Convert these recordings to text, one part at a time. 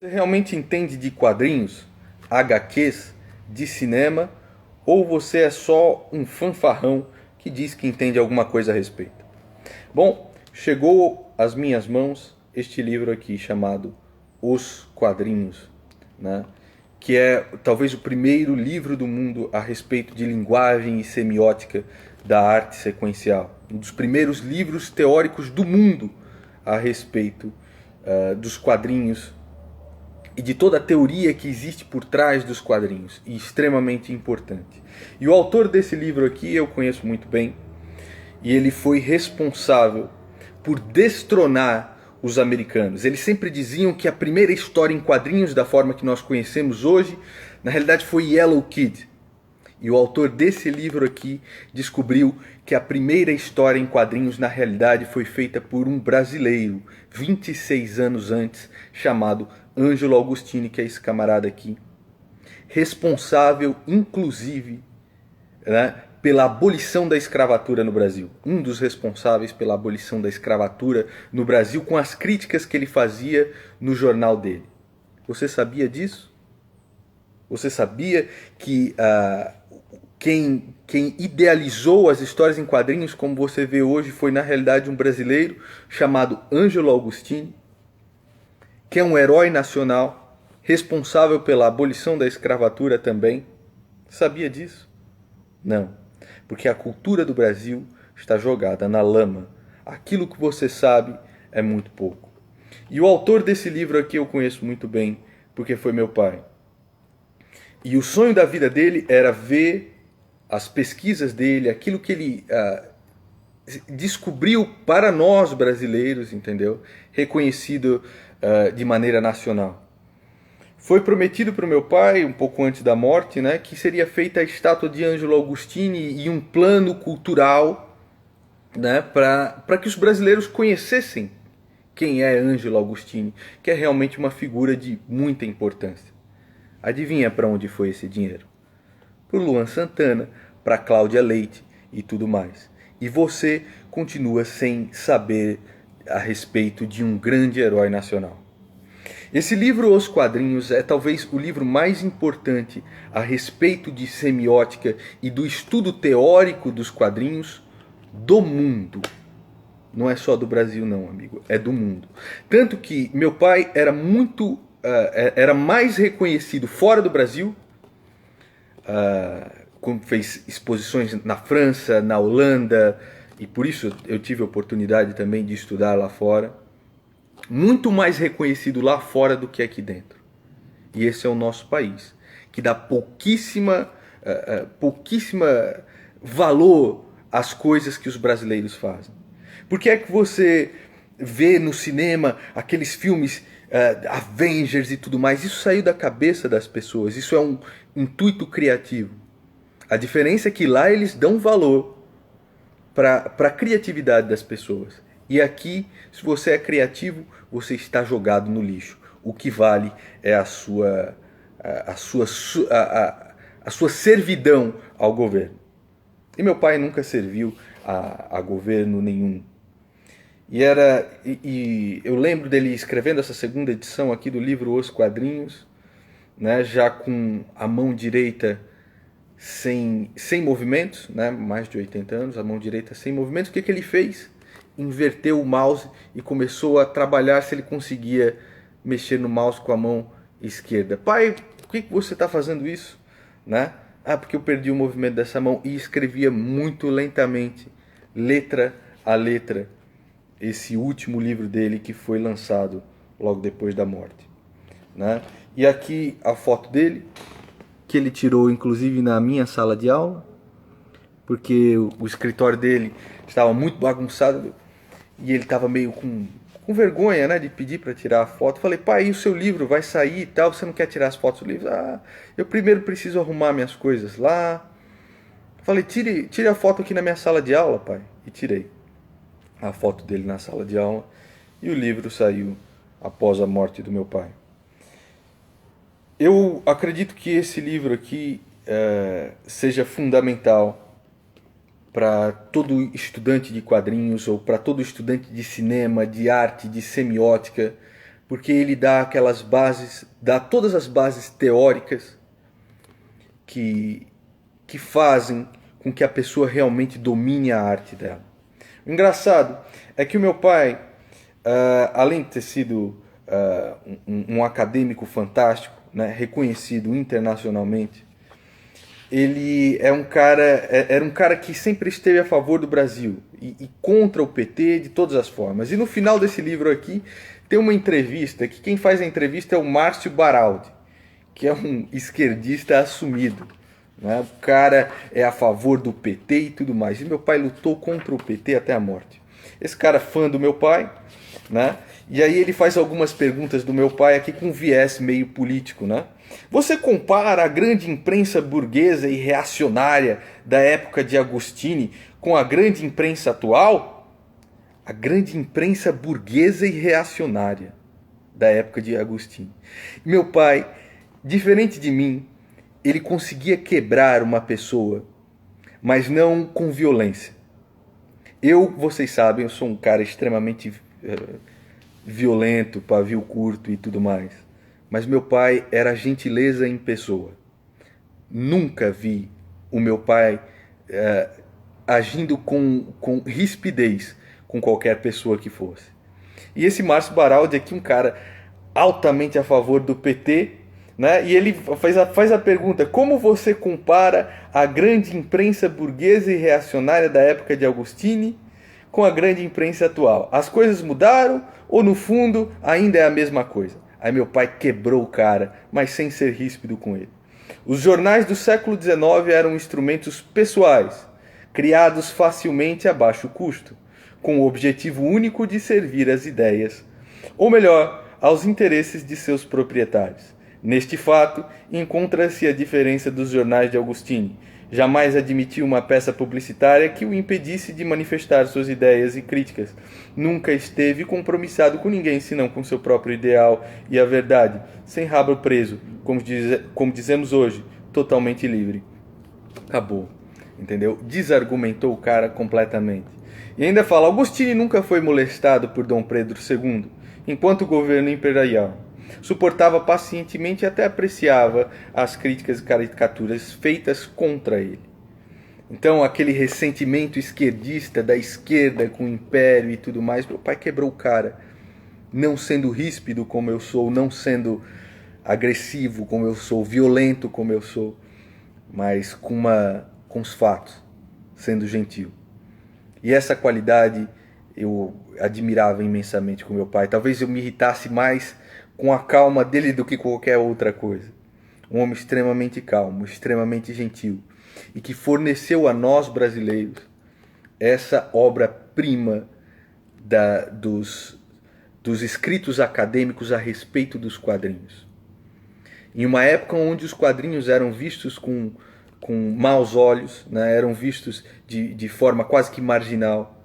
Você realmente entende de quadrinhos, HQs, de cinema, ou você é só um fanfarrão que diz que entende alguma coisa a respeito? Bom, chegou às minhas mãos este livro aqui chamado Os Quadrinhos, né? Que é talvez o primeiro livro do mundo a respeito de linguagem e semiótica da arte sequencial. Um dos primeiros livros teóricos do mundo a respeito dos quadrinhos e de toda a teoria que existe por trás dos quadrinhos, e extremamente importante. E o autor desse livro aqui eu conheço muito bem, e ele foi responsável por destronar os americanos. Eles sempre diziam que a primeira história em quadrinhos, da forma que nós conhecemos hoje, na realidade foi Yellow Kid. E o autor desse livro aqui descobriu que a primeira história em quadrinhos na realidade foi feita por um brasileiro, 26 anos antes, chamado Ângelo Augustini, que é esse camarada aqui, responsável inclusive, né, pela abolição da escravatura no Brasil. Um dos responsáveis pela abolição da escravatura no Brasil, com as críticas que ele fazia no jornal dele. Você sabia disso? Você sabia que quem idealizou as histórias em quadrinhos como você vê hoje foi na realidade um brasileiro chamado Ângelo Augustini, que é um herói nacional, responsável pela abolição da escravatura também? Sabia disso? Não, porque a cultura do Brasil está jogada na lama. Aquilo que você sabe é muito pouco. E o autor desse livro aqui eu conheço muito bem, porque foi meu pai. E o sonho da vida dele era ver as pesquisas dele, aquilo que ele descobriu para nós brasileiros, entendeu? Reconhecido de maneira nacional. Foi prometido para o meu pai, um pouco antes da morte, né, que seria feita a estátua de Ângelo Augustini e um plano cultural, né, para que os brasileiros conhecessem quem é Ângelo Augustini, que é realmente uma figura de muita importância. Adivinha para onde foi esse dinheiro? Para o Luan Santana, para Cláudia Leite e tudo mais. E você continua sem saber a respeito de um grande herói nacional. Esse livro, Os Quadrinhos, é talvez o livro mais importante a respeito de semiótica e do estudo teórico dos quadrinhos do mundo. Não é só do Brasil não, amigo, é do mundo. Tanto que meu pai era era mais reconhecido fora do Brasil, quando fez exposições na França, na Holanda, e por isso eu tive a oportunidade também de estudar lá fora. Muito mais reconhecido lá fora do que aqui dentro. E esse é o nosso país, que dá pouquíssima valor às coisas que os brasileiros fazem. Por que é que você vê no cinema aqueles filmes Avengers e tudo mais? Isso saiu da cabeça das pessoas, isso é um intuito criativo. A diferença é que lá eles dão valor para a criatividade das pessoas. E aqui, se você é criativo, você está jogado no lixo. O que vale é a sua servidão ao governo. E meu pai nunca serviu a governo nenhum. E eu lembro dele escrevendo essa segunda edição aqui do livro Os Quadrinhos, né, já com a mão direita sem movimentos, né, mais de 80 anos, a mão direita sem movimentos. O que ele fez? Inverteu o mouse e começou a trabalhar se ele conseguia mexer no mouse com a mão esquerda. Pai, por que você está fazendo isso? Né? Ah, porque eu perdi o movimento dessa mão. E escrevia muito lentamente, letra a letra, esse último livro dele que foi lançado logo depois da morte. Né? E aqui a foto dele, que ele tirou inclusive na minha sala de aula, porque o escritório dele estava muito bagunçado e ele estava meio com vergonha, né, de pedir para tirar a foto. Falei, pai, e o seu livro vai sair e tal, você não quer tirar as fotos do livro? Ah, eu primeiro preciso arrumar minhas coisas lá. Falei, tire a foto aqui na minha sala de aula, pai. E tirei a foto dele na sala de aula e o livro saiu após a morte do meu pai. Eu acredito que esse livro aqui seja fundamental para todo estudante de quadrinhos ou para todo estudante de cinema, de arte, de semiótica, porque ele dá aquelas bases, dá todas as bases teóricas que fazem com que a pessoa realmente domine a arte dela. O engraçado é que o meu pai, além de ter sido um acadêmico fantástico, né, reconhecido internacionalmente, ele era um cara que sempre esteve a favor do Brasil e contra o PT de todas as formas. E no final desse livro aqui tem uma entrevista que quem faz a entrevista é o Márcio Baraldi, que é um esquerdista assumido. Né? O cara é a favor do PT e tudo mais. E meu pai lutou contra o PT até a morte. Esse cara é fã do meu pai, né? E aí ele faz algumas perguntas do meu pai aqui com viés meio político, né? Você compara a grande imprensa burguesa e reacionária da época de Agostini com a grande imprensa atual? A grande imprensa burguesa e reacionária da época de Agostini. Meu pai, diferente de mim, ele conseguia quebrar uma pessoa, mas não com violência. Vocês sabem, eu sou um cara extremamente violento, pavio curto e tudo mais. Mas meu pai era gentileza em pessoa. Nunca vi o meu pai agindo com rispidez com qualquer pessoa que fosse. E esse Márcio Baraldi aqui, um cara altamente a favor do PT, né? E ele faz a pergunta: como você compara a grande imprensa burguesa e reacionária da época de Agostini com a grande imprensa atual? As coisas mudaram ou no fundo ainda é a mesma coisa? Aí meu pai quebrou o cara, mas sem ser ríspido com ele. Os jornais do século XIX eram instrumentos pessoais, criados facilmente a baixo custo, com o objetivo único de servir às ideias, ou melhor, aos interesses de seus proprietários. Neste fato, encontra-se a diferença dos jornais de Agostini. Jamais admitiu uma peça publicitária que o impedisse de manifestar suas ideias e críticas. Nunca esteve compromissado com ninguém senão com seu próprio ideal e a verdade, sem rabo preso, como dizemos hoje, totalmente livre. Acabou, entendeu? Desargumentou o cara completamente. E ainda fala: Agostini nunca foi molestado por Dom Pedro II, enquanto governo imperial. Suportava pacientemente e até apreciava as críticas e caricaturas feitas contra ele. Então, aquele ressentimento esquerdista da esquerda com o império e tudo mais, meu pai quebrou o cara. Não sendo ríspido como eu sou, não sendo agressivo como eu sou, violento como eu sou, mas com os fatos, sendo gentil. E essa qualidade eu admirava imensamente com meu pai. Talvez eu me irritasse mais com a calma dele do que qualquer outra coisa. Um homem extremamente calmo, extremamente gentil, e que forneceu a nós brasileiros essa obra-prima dos escritos acadêmicos a respeito dos quadrinhos. Em uma época onde os quadrinhos eram vistos com maus olhos, né, eram vistos de forma quase que marginal,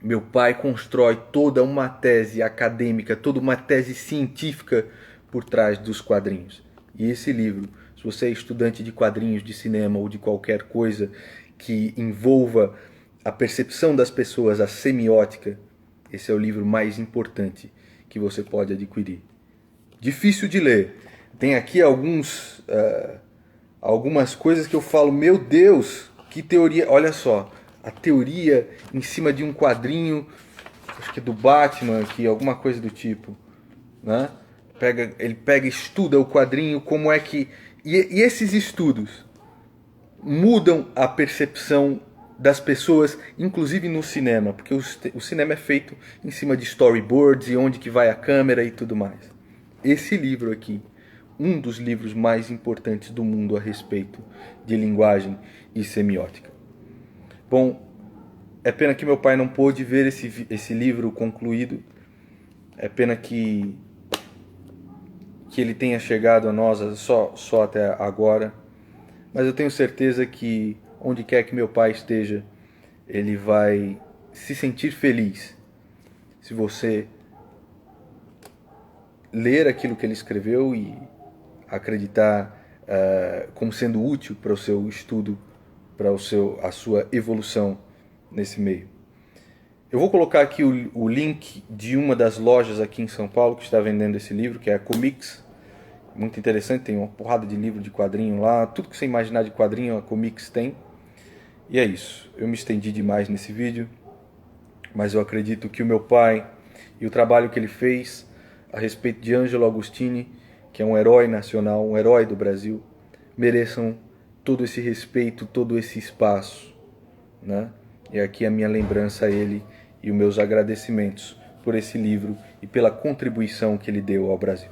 meu pai constrói toda uma tese acadêmica, toda uma tese científica por trás dos quadrinhos. E esse livro, se você é estudante de quadrinhos, de cinema ou de qualquer coisa que envolva a percepção das pessoas, a semiótica, esse é o livro mais importante que você pode adquirir. Difícil de ler. Tem aqui algumas coisas que eu falo: meu Deus, que teoria. Olha só, a teoria em cima de um quadrinho, acho que é do Batman aqui, alguma coisa do tipo, né? Ele pega e estuda o quadrinho, como é que... E esses estudos mudam a percepção das pessoas, inclusive no cinema, porque o cinema é feito em cima de storyboards e onde que vai a câmera e tudo mais. Esse livro aqui, um dos livros mais importantes do mundo a respeito de linguagem e semiótica. Bom, é pena que meu pai não pôde ver esse livro concluído. É pena que ele tenha chegado a nós só até agora. Mas eu tenho certeza que onde quer que meu pai esteja, ele vai se sentir feliz se você ler aquilo que ele escreveu e acreditar como sendo útil para o seu estudo, para a sua evolução nesse meio. Eu vou colocar aqui o link de uma das lojas aqui em São Paulo que está vendendo esse livro, que é a Comix. Muito interessante, tem uma porrada de livro de quadrinho lá. Tudo que você imaginar de quadrinho, a Comix tem. E é isso. Eu me estendi demais nesse vídeo, mas eu acredito que o meu pai e o trabalho que ele fez a respeito de Ângelo Agostini, que é um herói nacional, um herói do Brasil, mereçam todo esse respeito, todo esse espaço, né? E aqui a minha lembrança a ele e os meus agradecimentos por esse livro e pela contribuição que ele deu ao Brasil.